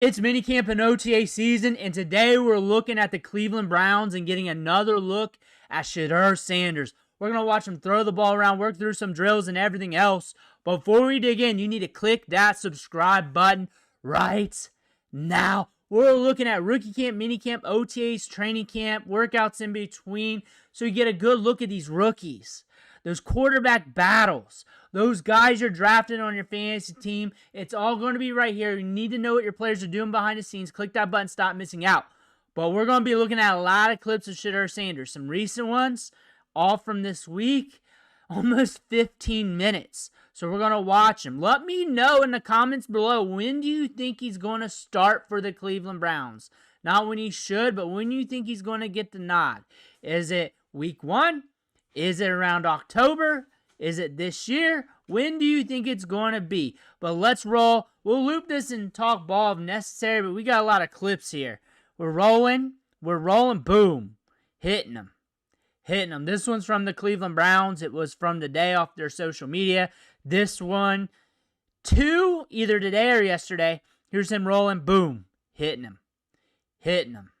It's minicamp and OTA season, and today we're looking at the Cleveland Browns and getting another look at Shedeur Sanders. We're going to watch him throw the ball around, work through some drills and everything else. But before we dig in, you need to click that subscribe button right now. We're looking at rookie camp, minicamp, OTAs, training camp, workouts in between, so you get a good look at these rookies. Those quarterback battles, those guys you're drafting on your fantasy team, it's all going to be right here. You need to know what your players are doing behind the scenes. Click that button, stop missing out. But we're going to be looking at a lot of clips of Shedeur Sanders. Some recent ones, all from this week, almost 15 minutes. So we're going to watch him. Let me know in the comments below, when do you think he's going to start for the Cleveland Browns? Not when he should, but when you think he's going to get the nod. Is it week 1? Is it around October? Is it this year? When do you think it's going to be? But let's roll. We'll loop this and talk ball if necessary, but we got a lot of clips here. We're rolling, boom. Hitting them. This one's from the Cleveland Browns. It was from the day off their social media. This one, either today or yesterday. Here's him rolling, boom. Hitting him.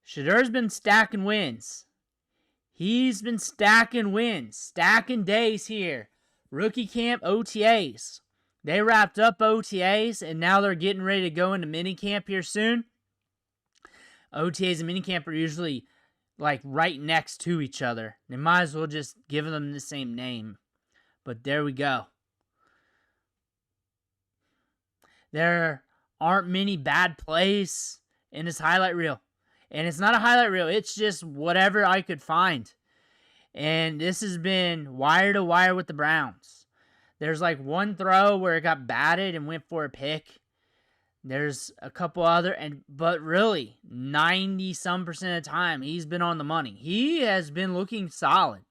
Shedeur's been stacking wins. He's been stacking wins, stacking days here. Rookie camp, OTAs. They wrapped up OTAs, and now they're getting ready to go into minicamp here soon. OTAs and minicamp are usually like right next to each other. They might as well just give them the same name. But there we go. There aren't many bad plays in this highlight reel. And it's not a highlight reel. It's just whatever I could find. And this has been wire to wire with the Browns. There's like one throw where it got batted and went for a pick. There's a couple other, but really, 90-some% of the time, he's been on the money. He has been looking solid.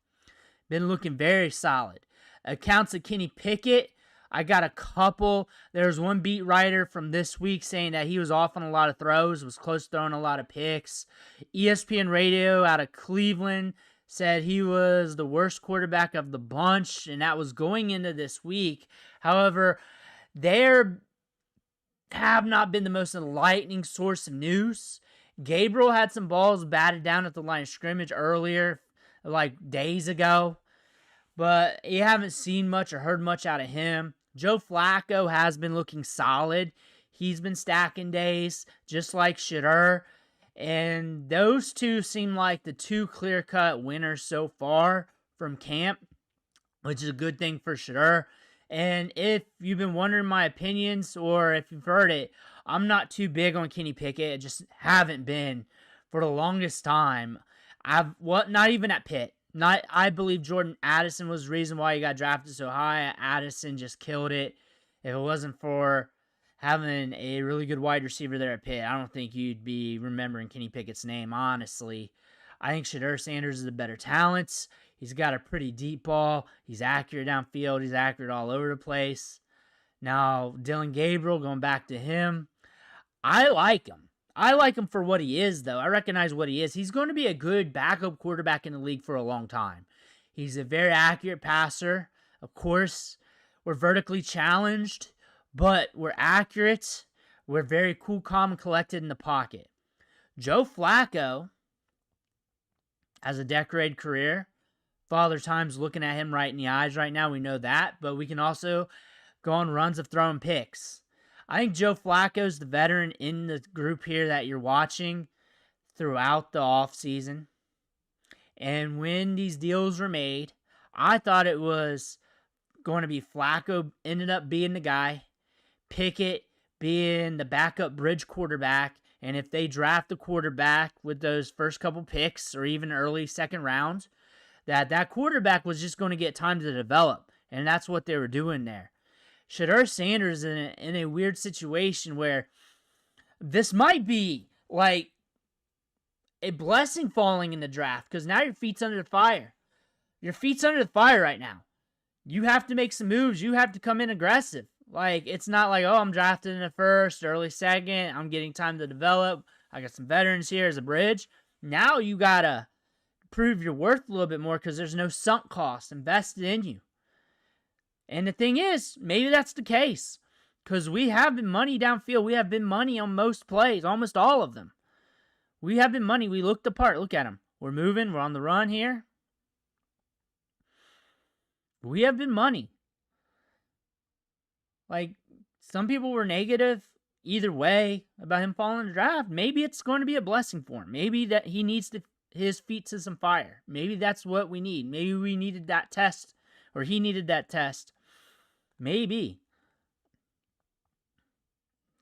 Been looking very solid. Accounts of Kenny Pickett, I got a couple. There's one beat writer from this week saying that he was off on a lot of throws, was close to throwing a lot of picks. ESPN Radio out of Cleveland said he was the worst quarterback of the bunch, and that was going into this week. However, they have not been the most enlightening source of news. Gabriel had some balls batted down at the line of scrimmage earlier, like days ago, but you haven't seen much or heard much out of him. Joe Flacco has been looking solid. He's been stacking days, just like Shedeur. And those two seem like the two clear-cut winners so far from camp, which is a good thing for Shedeur. And if you've been wondering my opinions, or if you've heard it, I'm not too big on Kenny Pickett. I just haven't been for the longest time. Not even at Pitt. I believe Jordan Addison was the reason why he got drafted so high. Addison just killed it. If it wasn't for having a really good wide receiver there at Pitt, I don't think you'd be remembering Kenny Pickett's name, honestly. I think Shedeur Sanders is a better talent. He's got a pretty deep ball. He's accurate downfield. He's accurate all over the place. Now, Dylan Gabriel, going back to him, I like him. I like him for what he is, though. I recognize what he is. He's going to be a good backup quarterback in the league for a long time. He's a very accurate passer. Of course, we're vertically challenged, but we're accurate. We're very cool, calm, and collected in the pocket. Joe Flacco has a decorated career. Father Time's looking at him right in the eyes right now. We know that, but we can also go on runs of throwing picks. I think Joe Flacco's the veteran in the group here that you're watching throughout the offseason. And when these deals were made, I thought it was going to be Flacco ended up being the guy, Pickett being the backup bridge quarterback, and if they draft the quarterback with those first couple picks or even early second round, that quarterback was just going to get time to develop, and that's what they were doing there. Shedeur Sanders in a weird situation where this might be like a blessing falling in the draft, because now your feet's under the fire. Your feet's under the fire right now. You have to make some moves. You have to come in aggressive. Like, it's not like, oh, I'm drafted in the first, early second. I'm getting time to develop. I got some veterans here as a bridge. Now you got to prove your worth a little bit more because there's no sunk cost invested in you. And the thing is, maybe that's the case. Because we have been money downfield. We have been money on most plays, almost all of them. We have been money. We looked the part. Look at them. We're moving. We're on the run here. We have been money. Like, some people were negative either way about him falling in the draft. Maybe it's going to be a blessing for him. Maybe that he needs his feet to some fire. Maybe that's what we need. Maybe we needed that test, or he needed that test. Maybe.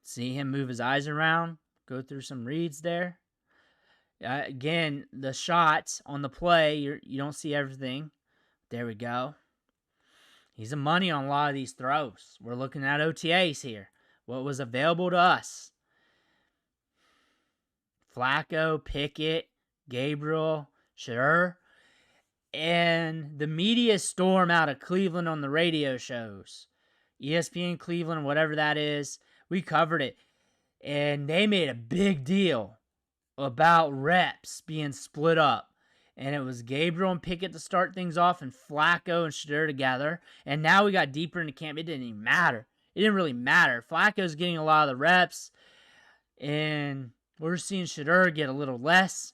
See him move his eyes around, go through some reads there. Again, the shots on the play, you don't see everything. There we go. He's a money on a lot of these throws. We're looking at OTAs here. What was available to us? Flacco, Pickett, Gabriel, Shedeur. And the media storm out of Cleveland on the radio shows. ESPN Cleveland, whatever that is. We covered it. And they made a big deal about reps being split up. And it was Gabriel and Pickett to start things off, and Flacco and Shedeur together. And now we got deeper into camp. It didn't even matter. It didn't really matter. Flacco's getting a lot of the reps, and we're seeing Shedeur get a little less.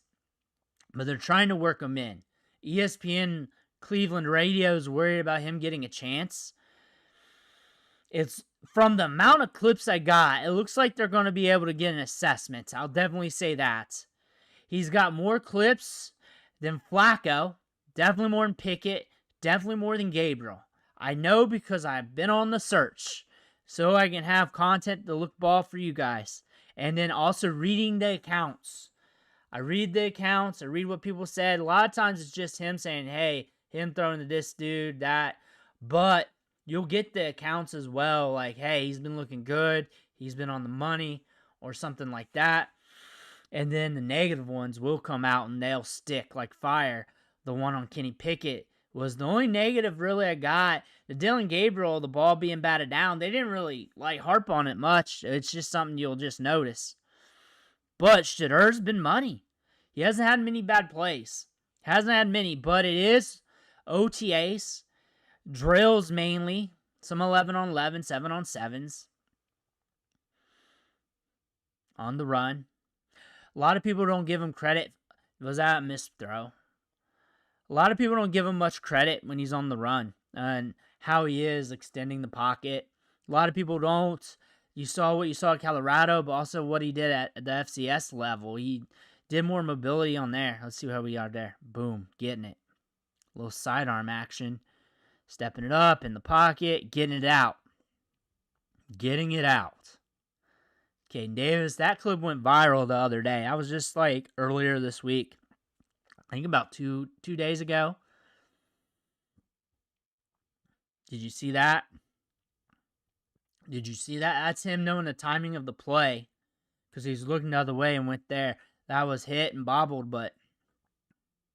But they're trying to work him in. ESPN Cleveland radio is worried about him getting a chance. It's from the amount of clips I got, it looks like they're going to be able to get an assessment. I'll definitely say that. He's got more clips than Flacco, definitely more than Pickett, definitely more than Gabriel. I know because I've been on the search, so I can have content to look ball for you guys. And then also reading the accounts. I read the accounts, I read what people said. A lot of times it's just him saying, hey, him throwing to this dude, that. But you'll get the accounts as well, like, hey, he's been looking good, he's been on the money, or something like that. And then the negative ones will come out and they'll stick like fire. The one on Kenny Pickett was the only negative really I got. The Dylan Gabriel, the ball being batted down, they didn't really harp on it much. It's just something you'll just notice. But Shedeur's been money. He hasn't had many bad plays. Hasn't had many, but it is OTAs, drills mainly, some 11 on 11, 7 on 7s. On the run. A lot of people don't give him credit. Was that a missed throw? A lot of people don't give him much credit when he's on the run and how he is extending the pocket. A lot of people don't. You saw what you saw at Colorado, but also what he did at the FCS level. He did more mobility on there. Let's see how we are there. Boom, getting it. A little sidearm action. Stepping it up in the pocket, getting it out. Getting it out. Okay, Davis, that clip went viral the other day. I was just earlier this week. I think about two days ago. Did you see that? Did you see that? That's him knowing the timing of the play. Because he's looking the other way and went there. That was hit and bobbled, but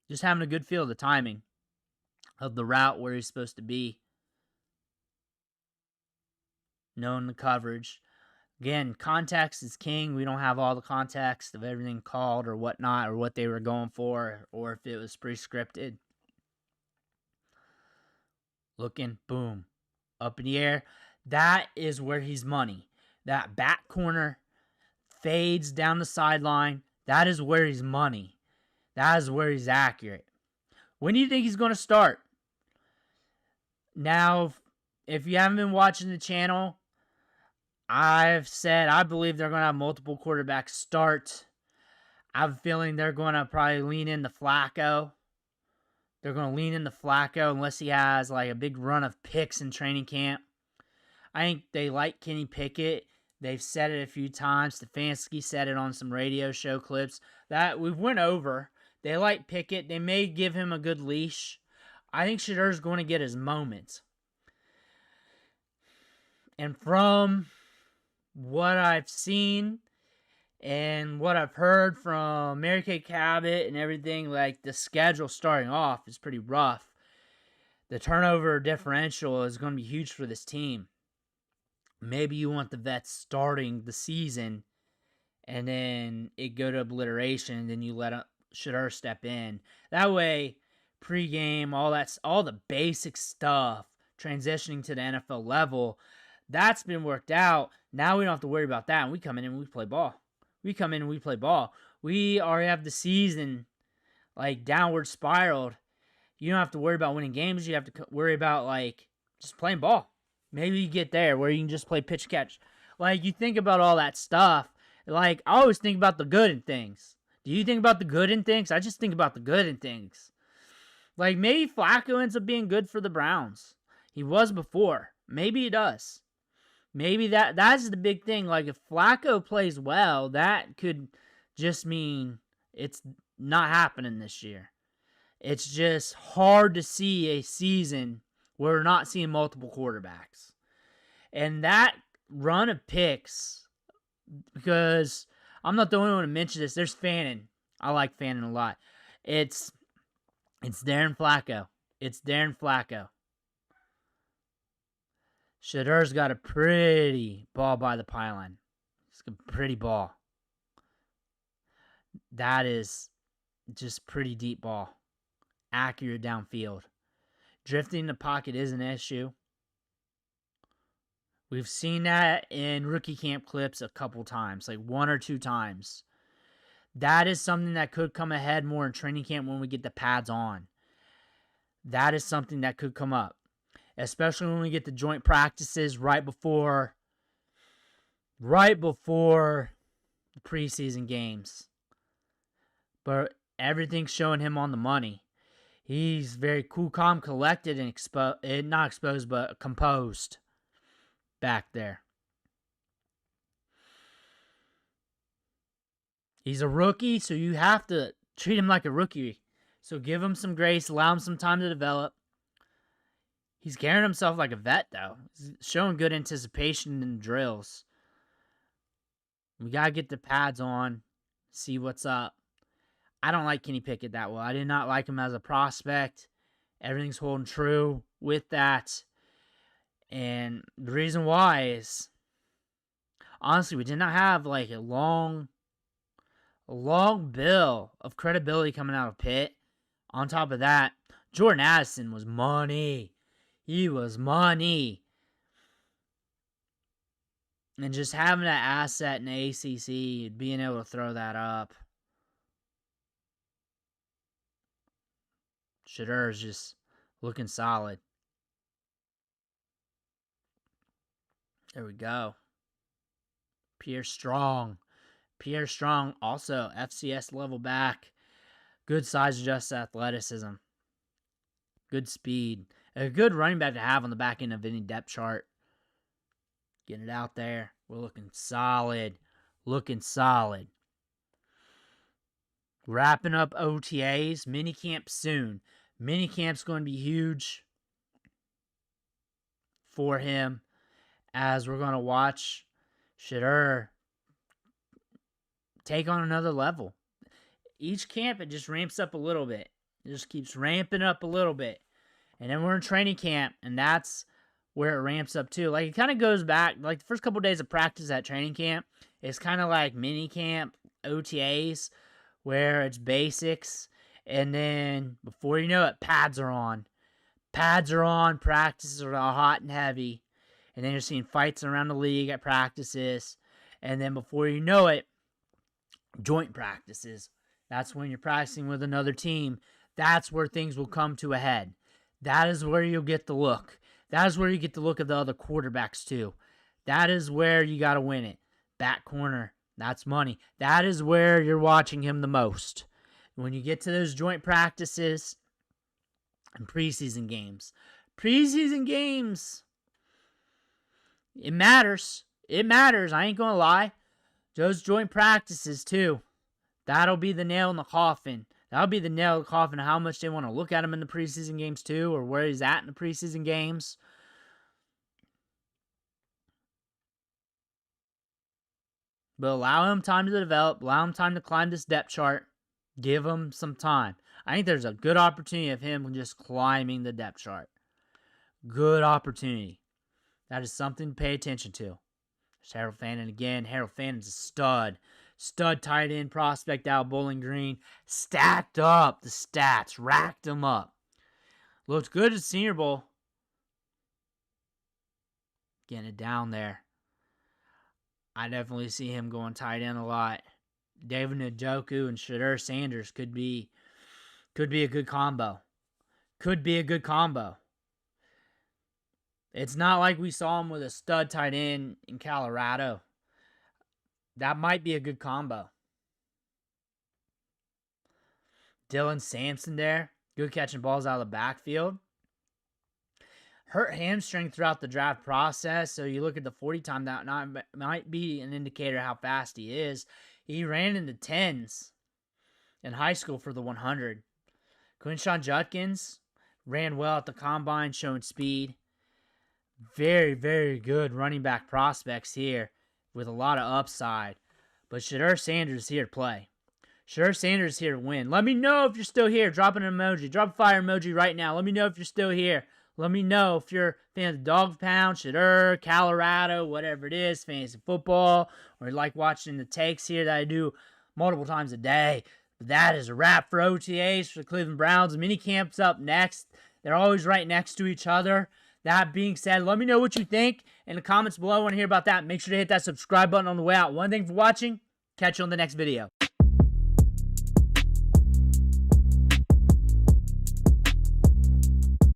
just having a good feel of the timing of the route where he's supposed to be. Knowing the coverage. Again, context is king. We don't have all the context of everything called or whatnot, or what they were going for, or if it was pre-scripted. Looking, boom, up in the air. That is where he's money. That back corner fades down the sideline. That is where he's money. That is where he's accurate. When do you think he's going to start? Now, if you haven't been watching the channel, I've said I believe they're going to have multiple quarterbacks start. I have a feeling they're going to probably lean into Flacco. They're going to lean into Flacco unless he has a big run of picks in training camp. I think they like Kenny Pickett. They've said it a few times. Stefanski said it on some radio show clips that we've went over. They like Pickett. They may give him a good leash. I think Shedeur's going to get his moment. And from what I've seen and what I've heard from Mary Kay Cabot and everything, the schedule starting off is pretty rough. The turnover differential is going to be huge for this team. Maybe you want the vets starting the season and then it go to obliteration, and then you let Shedeur step in. That way, pregame, all the basic stuff, transitioning to the NFL level, That's been worked out. Now we don't have to worry about that. And we come in and we play ball. We come in and we play ball. We already have the season like downward spiraled. You don't have to worry about winning games. You have to worry about like just playing ball. Maybe you get there where you can just play pitch catch. Like you think about all that stuff. Like I always think about the good in things. Do you think about the good in things? I just think about the good in things. Like maybe Flacco ends up being good for the Browns. He was before. Maybe he does. Maybe that's the big thing. Like if Flacco plays well, that could just mean it's not happening this year. It's just hard to see a season where we're not seeing multiple quarterbacks. And that run of picks, because I'm not the only one to mention this. There's Fannon. I like Fannon a lot. It's Darren Flacco. It's Darren Flacco. Shedeur's got a pretty ball by the pylon. It's a pretty ball. That is just pretty deep ball. Accurate downfield. Drifting in the pocket is an issue. We've seen that in rookie camp clips a couple times, like 1 or 2 times. That is something that could come ahead more in training camp when we get the pads on. That is something that could come up, especially when we get the joint practices right before the preseason games. But everything's showing him on the money. He's very cool, calm, collected, and not exposed, but composed back there. He's a rookie, so you have to treat him like a rookie. So give him some grace, allow him some time to develop. He's carrying himself like a vet, though. He's showing good anticipation in drills. We got to get the pads on, see what's up. I don't like Kenny Pickett that well. I did not like him as a prospect. Everything's holding true with that. And the reason why is, honestly, we did not have like a long bill of credibility coming out of Pitt. On top of that, Jordan Addison was money. He was money. And just having that asset in the ACC, being able to throw that up. Shedeur is just looking solid. There we go. Pierre Strong, also FCS level back. Good size, just athleticism. Good speed. A good running back to have on the back end of any depth chart. Getting it out there. We're looking solid. Wrapping up OTAs. Minicamp soon. Minicamp's going to be huge for him, as we're going to watch Shedeur take on another level. Each camp, it just ramps up a little bit. It just keeps ramping up a little bit. And then we're in training camp, and that's where it ramps up too. Like, it kind of goes back, like the first couple of days of practice at training camp, it's kind of like mini camp OTAs, where it's basics. And then, before you know it, pads are on. Practices are all hot and heavy. And then you're seeing fights around the league at practices. And then before you know it, joint practices. That's when you're practicing with another team. That's where things will come to a head. That is where you'll get the look. That is where you get the look of the other quarterbacks too. That is where you got to win it. Back corner, that's money. That is where you're watching him the most. When you get to those joint practices and preseason games. It matters. I ain't going to lie. Those joint practices too. That'll be the nail in the coffin. That'll be the nail in the coffin of how much they want to look at him in the preseason games too, or where he's at in the preseason games. But allow him time to develop. Allow him time to climb this depth chart. Give him some time. I think there's a good opportunity of him just climbing the depth chart. Good opportunity. That is something to pay attention to. There's Harold Fannon again. Harold Fannon's a stud. Stud tight end prospect out of Bowling Green. Stacked up the stats. Racked them up. Looked good at Senior Bowl. getting it down there. I definitely see him going tight end a lot. David Njoku and Shedeur Sanders could be a good combo. Could be a good combo. It's not like we saw him with a stud tight end in Colorado. That might be a good combo. Dylan Sampson there. Good catching balls out of the backfield. Hurt hamstring throughout the draft process, so you look at the 40 time, that might be an indicator how fast he is. He ran in the 10s in high school for the 100. Quinshon Judkins ran well at the combine, showing speed. Very, very good running back prospects here with a lot of upside. But Shedeur Sanders is here to play. Shedeur Sanders is here to win. Let me know if you're still here. Drop an emoji. Drop a fire emoji right now. Let me know if you're still here. Let me know if you're a fan of Dog Pound, Shedeur, Colorado, whatever it is, fantasy football, or you like watching the takes here that I do multiple times a day. But that is a wrap for OTAs for the Cleveland Browns. Minicamp's up next. They're always right next to each other. That being said, let me know what you think in the comments below. I want to hear about that. Make sure to hit that subscribe button on the way out. One thing for watching. Catch you on the next video.